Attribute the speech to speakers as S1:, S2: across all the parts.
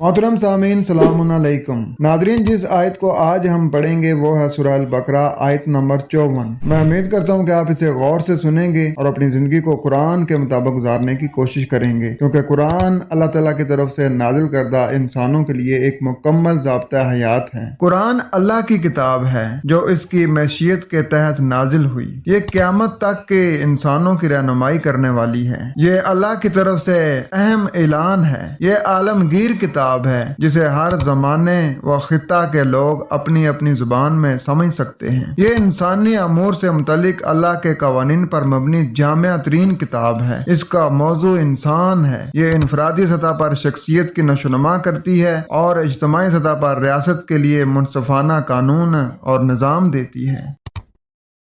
S1: मोहतरम सामीन सलामुन अलैकुम। नादरीन, जिस आयत को आज हम पढ़ेंगे वो है सूरह अल बकरा आयत नंबर 54। मैं उम्मीद करता हूँ कि आप इसे गौर से सुनेंगे और अपनी जिंदगी को कुरान के मुताबिक गुजारने की कोशिश करेंगे, क्योंकि कुरान अल्लाह ताला की तरफ से नाजिल करदा इंसानों के लिए एक मुकम्मल ज़ाब्ता हयात है। कुरान अल्लाह की किताब है जो इसकी मैशियत के तहत नाजिल हुई। ये क़यामत तक के इंसानों की रहनुमाई करने वाली है। ये अल्लाह की तरफ से अहम ऐलान है। ये आलमगीर किताब है जिसे हर जमाने व खिता के लोग अपनी अपनी जुबान में समझ सकते हैं। ये इंसानी अमूर से मुतल्लिक अल्लाह के कवानीन पर मबनी जामिया तरीन किताब है। इसका मौजू इंसान है। ये इनफरादी सतह पर शख्सियत की नशोनुमा करती है और इज्तिमाई सतह पर रियासत के लिए मुनसफाना कानून और निज़ाम देती है।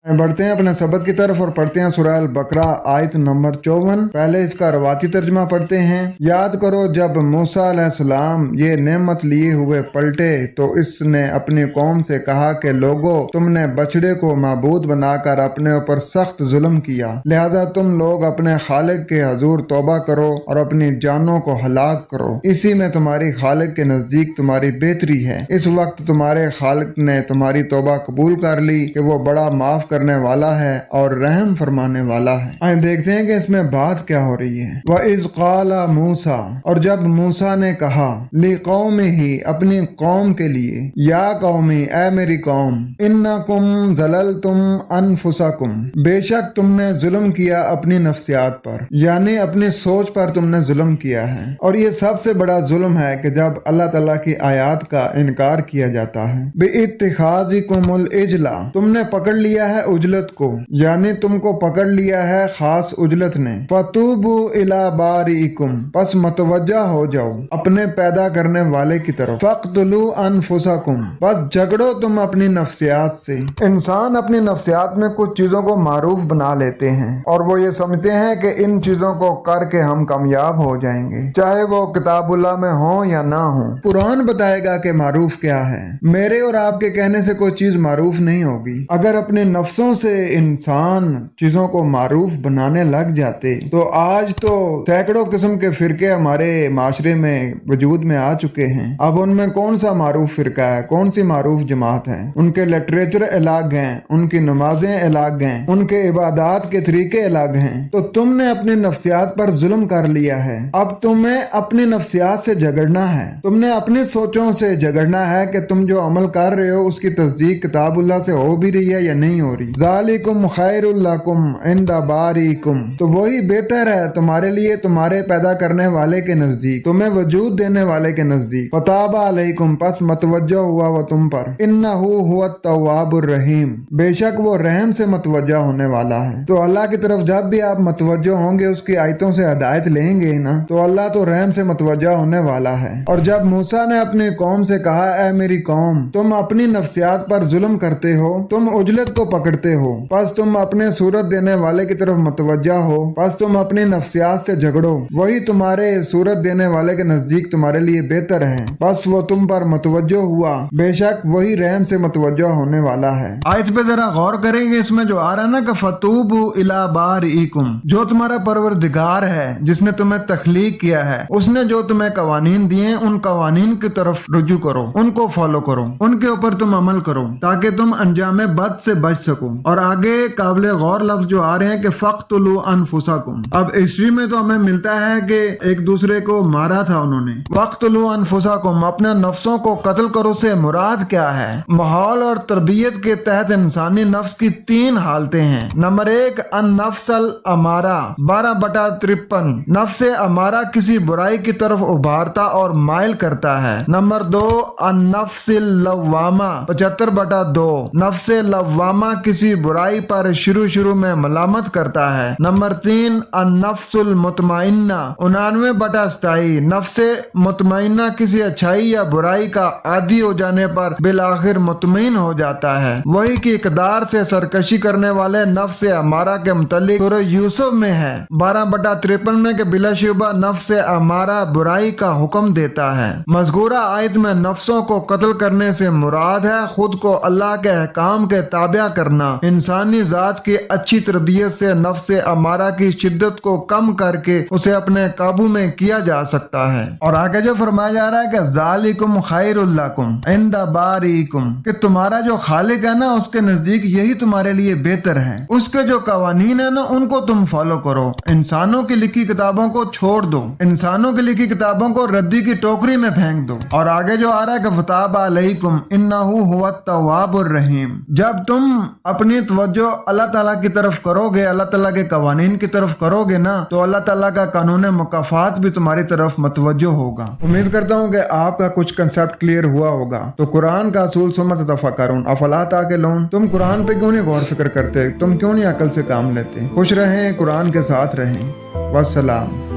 S1: बढ़ते हैं अपने सबक की तरफ और पढ़ते हैं सूरह अल बकरा आयत नंबर 54। पहले इसका रवाती तर्जमा पढ़ते हैं। याद करो जब मूसा अलैहिस्सलाम ये नेमत लिए हुए पलटे तो इसने अपनी कौम से कहा कि लोगो, तुमने बछड़े को माबूद बनाकर अपने ऊपर सख्त जुल्म किया, लिहाजा तुम लोग अपने खालिक के हजूर तौबा करो और अपनी जानों को हलाक करो। इसी में तुम्हारी खालिक के नजदीक तुम्हारी बेहतरी है। इस वक्त तुम्हारे खालिक ने तुम्हारी तौबा कबूल कर ली कि वो बड़ा माफ करने वाला है और रहम फरमाने वाला है। आइए देखते हैं कि इसमें बात क्या हो रही है। व इज़ क़ाला मूसा, और जब मूसा ने कहा, ली कौमिही, अपनी कौम के लिए, या कौमी, ए मेरी कौम, इन्नकुम ज़ललतुम अनफुसकुम, बेशक तुमने जुल्म किया अपनी नफ्सियात पर, यानी अपनी सोच पर तुमने जुल्म किया है। और ये सबसे बड़ा जुल्म है कि जब अल्लाह ताला की आयात का इनकार किया जाता है। बिइत्तिखाज़िकुमुल इजला, तुमने पकड़ लिया है उजलत को, यानी तुमको पकड़ लिया है खास उजलत ने। फतूबू इला बारीकुम, बस मतवज्जा हो जाओ अपने पैदा करने वाले की तरफ। फक्तुलू अनफुसकुम, बस झगड़ो तुम अपनी नफ्सियात से। इंसान अपनी नफ्सियात में कुछ चीजों को मारूफ बना लेते हैं और वो ये समझते हैं कि इन चीजों को करके हम कामयाब हो जाएंगे, चाहे वो किताबुल्लाह में हो या ना हो। कुरान बताएगा कि मारूफ क्या है। मेरे और आपके कहने से कोई चीज मारूफ नहीं होगी। अगर अपने नफ्सों से इंसान चीजों को मारूफ बनाने लग जाते तो आज तो सैकड़ों किस्म के फिरके हमारे माशरे में वजूद में आ चुके हैं। अब उनमें कौन सा मारूफ फिरका है, कौन सी मारूफ जमात है? उनके लिटरेचर अलग हैं, उनकी नमाजें अलग हैं, उनके इबादत के तरीके अलग हैं। तो तुमने अपनी नफ्सियात पर जुल्म कर लिया है। अब तुम्हें अपनी नफ्सियात से झगड़ना है। तुमने अपनी सोचों से झगड़ना है कि तुम जो अमल कर रहे हो उसकी तस्दीक किताबुल्लाह से हो भी रही है या नहीं हो रही। ज़ालिकुम खैरुल लकुम इंदा बारीकुम, तो वही बेहतर है तुम्हारे लिए तुम्हारे पैदा करने वाले के नजदीक, तुम्हें वजूद देने वाले के नजदीक। फताबा अलैकुम, पस मतवज्जो हुआ वो तुम पर। इन्नहु हुवा तव्वाबुर रहीम, बेशक वो रहम से मतवज्जा होने वाला है। तो अल्लाह की तरफ जब भी आप मतवज्जो होंगे, उसकी आयतों से हिदायत लेंगे ना, तो अल्लाह तो रहम से मतवज्जा होने वाला है। और जब मूसा ने अपनी कौम से कहा, ऐ मेरी कौम, तुम अपनी नफ्सियात पर जुल्म करते हो, तुम उजलत को पकड़ते हो, बस तुम अपने सूरत देने वाले की तरफ मतवज्जा हो, बस तुम अपनी नफ्सियात से झगड़ो, वही तुम्हारे सूरत देने वाले के नजदीक तुम्हारे लिए बेहतर है। बस वो तुम पर मतवज्जो हुआ, बेशक वही रहम से मतवज्जो होने वाला है। आयत पे जरा गौर करेंगे, इसमें जो आ रहा है ना कि फतूबू इला बारीकुम, जो तुम्हारा परवरदिगार है जिसने तुम्हें तख्लीक किया है, उसने जो तुम्हें कवानीन दिए उन कवानीन की तरफ रुजू करो, उनको फॉलो करो, उनके ऊपर तुम अमल करो ताकि तुम अंजाम बद से बच सको। और आगे काबिल गौर लफ्ज जो आ रहे हैं कि फक्तुलू अनफुसकुम। अब हिस्ट्री में तो हमें मिलता है कि एक दूसरे को मारा था उन्होंने। फक्तुलू अनफुसकुम, अपने नफ्सों को कत्ल करो से मुराद क्या है? माहौल और तरबियत के तहत इंसानी नफ्स की 3 हालतें हैं। नंबर 1 अन-नफ्सल अमारा 12/53, नफ्से अमारा किसी बुराई की तरफ उभारता और माइल करता है। नंबर 2 अन-नफ्सिल लव्वामा 75/2, नफ्से लव्वामा किसी बुराई पर शुरू में मलामत करता है। नंबर 3 अन-नफ्सुल मुतमइन्ना 99/27, नफ्से मुतमइन्ना किसी अच्छाई या बुराई का आदी हो जाने पर बिलाखिर मुतमईन हो जाता है। वही की इकदार से सरकशी करने वाले नफ्से अमारा के मुतालिक सूरह यूसुफ में है 12/53 में कि बिलाशुबा नफ्से अमारा बुराई का हुक्म देता है। मज़कूरा आयत में नफ्सों को कत्ल करने से मुराद है खुद को अल्लाह के अहकाम के ताबिया करना। ہونا انسانی ذات کی اچھی تربیت سے نفس امارہ کی شدت کو کم کر کے اسے اپنے قابو میں کیا جا سکتا ہے۔ اور آگے جو فرمایا جا رہا ہے کہ ذالکم خیر لکم عند باریکم، کہ تمہارا جو خالق ہے نا اس کے نزدیک یہی تمہارے لیے بہتر ہے، اس کے جو قوانین ہیں نا ان کو تم فالو کرو، انسانوں کی لکھی کتابوں کو چھوڑ دو، انسانوں کی لکھی کتابوں کو ردی کی ٹوکری میں پھینک دو۔ اور آگے جو آ رہا ہے کہ فتاب علیکم انہ هو التواب الرحیم، جب تم اپنی توجہ اللہ تعالیٰ کی طرف کرو گے، اللہ تعالیٰ کے قوانین کی طرف کرو گے نا، تو اللہ تعالیٰ کا قانون مکافات بھی تمہاری طرف متوجہ ہوگا۔ امید کرتا ہوں کہ آپ کا کچھ کنسپٹ کلیئر ہوا ہوگا۔ تو قرآن کا اصول ثم تتفکرون افلا تعقلون، تم قرآن پہ کیوں نہیں غور فکر کرتے، تم کیوں نہیں عقل سے کام لیتے؟ خوش رہیں، قرآن کے ساتھ رہیں، والسلام۔